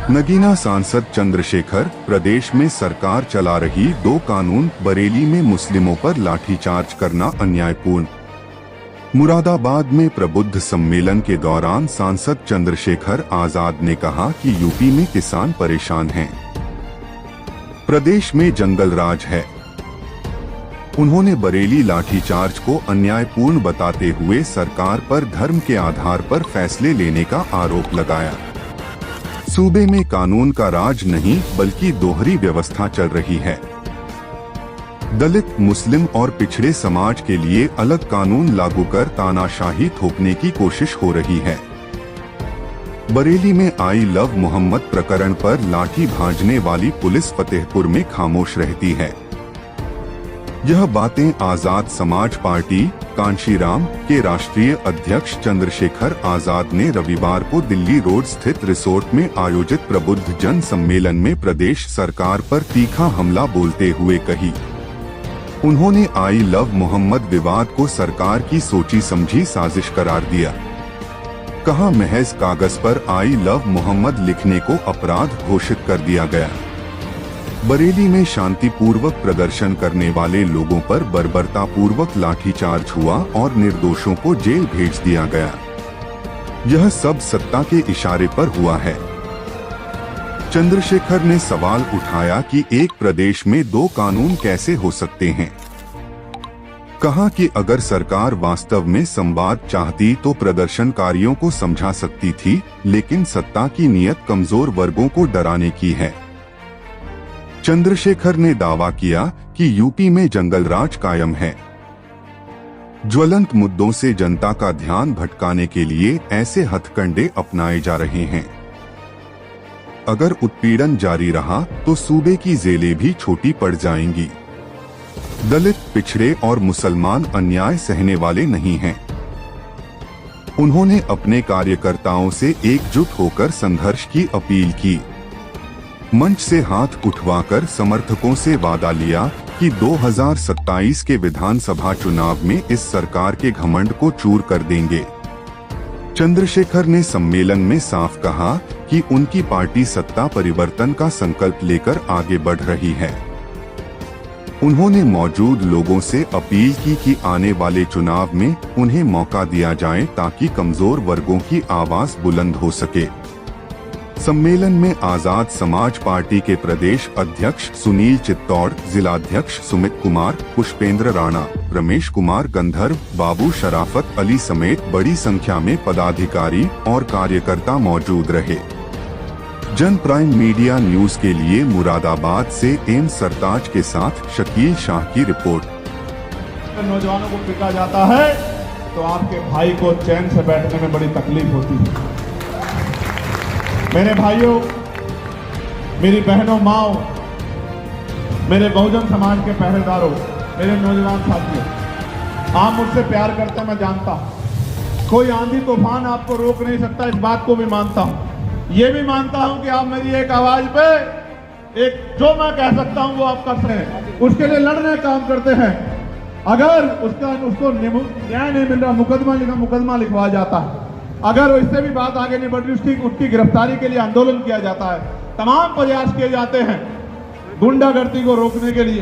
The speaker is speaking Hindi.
नगीना सांसद चंद्रशेखर, प्रदेश में सरकार चला रही 2 कानून, बरेली में मुस्लिमों पर लाठीचार्ज करना अन्यायपूर्ण। मुरादाबाद में प्रबुद्ध सम्मेलन के दौरान सांसद चंद्रशेखर आजाद ने कहा कि यूपी में किसान परेशान हैं, प्रदेश में जंगल राज है। उन्होंने बरेली लाठीचार्ज को अन्यायपूर्ण बताते हुए सरकार पर धर्म के आधार पर फैसले लेने का आरोप लगाया। सूबे में कानून का राज नहीं बल्कि दोहरी व्यवस्था चल रही है। दलित, मुस्लिम और पिछड़े समाज के लिए अलग कानून लागू कर तानाशाही थोपने की कोशिश हो रही है। बरेली में आई लव मोहम्मद प्रकरण पर लाठी भांजने वाली पुलिस फतेहपुर में खामोश रहती है। यह बातें आजाद समाज पार्टी कांशीराम के राष्ट्रीय अध्यक्ष चंद्रशेखर आजाद ने रविवार को दिल्ली रोड स्थित रिसोर्ट में आयोजित प्रबुद्ध जन सम्मेलन में प्रदेश सरकार पर तीखा हमला बोलते हुए कही। उन्होंने आई लव मोहम्मद विवाद को सरकार की सोची समझी साजिश करार दिया। कहा, महज कागज पर आई लव मोहम्मद लिखने को अपराध घोषित कर दिया गया। बरेली में शांतिपूर्वक प्रदर्शन करने वाले लोगों पर बर्बरतापूर्वक लाठीचार्ज हुआ और निर्दोषों को जेल भेज दिया गया। यह सब सत्ता के इशारे पर हुआ है। चंद्रशेखर ने सवाल उठाया कि एक प्रदेश में 2 कानून कैसे हो सकते हैं। कहा कि अगर सरकार वास्तव में संवाद चाहती तो प्रदर्शनकारियों को समझा सकती थी, लेकिन सत्ता की नीयत कमजोर वर्गों को डराने की है। चंद्रशेखर ने दावा किया कि यूपी में जंगल राज कायम है। ज्वलंत मुद्दों से जनता का ध्यान भटकाने के लिए ऐसे हथकंडे अपनाए जा रहे हैं। अगर उत्पीड़न जारी रहा तो सूबे की जेलें भी छोटी पड़ जाएंगी। दलित, पिछड़े और मुसलमान अन्याय सहने वाले नहीं हैं। उन्होंने अपने कार्यकर्ताओं से एकजुट होकर संघर्ष की अपील की। मंच से हाथ उठवाकर समर्थकों से वादा लिया कि 2027 के विधानसभा चुनाव में इस सरकार के घमंड को चूर कर देंगे। चंद्रशेखर ने सम्मेलन में साफ कहा कि उनकी पार्टी सत्ता परिवर्तन का संकल्प लेकर आगे बढ़ रही है। उन्होंने मौजूद लोगों से अपील की कि आने वाले चुनाव में उन्हें मौका दिया जाए ताकि कमजोर वर्गों की आवाज बुलंद हो सके। सम्मेलन में आजाद समाज पार्टी के प्रदेश अध्यक्ष सुनील चित्तौड़, जिलाध्यक्ष सुमित कुमार, पुष्पेंद्र राणा, रमेश कुमार गंधर्व, बाबू शराफत अली समेत बड़ी संख्या में पदाधिकारी और कार्यकर्ता मौजूद रहे। जन प्राइम मीडिया न्यूज के लिए मुरादाबाद से एम सरताज के साथ शकील शाह की रिपोर्ट। नौजवानों को पिटा जाता है तो आपके भाई को चैन से बैठने में बड़ी तकलीफ होती है। मेरे भाइयों, मेरी बहनों, माओ, मेरे बहुजन समाज के पहरेदारों, मेरे नौजवान साथियों, आप मुझसे प्यार करते हैं, मैं जानता हूं। कोई आंधी तूफान आपको रोक नहीं सकता, इस बात को भी मानता हूं। ये भी मानता हूं कि आप मेरी एक आवाज पे जो मैं कह सकता हूं वो आप करते हैं, उसके लिए लड़ने काम करते हैं। अगर उसको न्याय नहीं मिल रहा, मुकदमा लिखवाया जाता है। अगर इससे भी बात आगे नहीं बढ़ रही, उसकी गिरफ्तारी के लिए आंदोलन किया जाता है। तमाम प्रयास किए जाते हैं गुंडागर्दी को रोकने के लिए।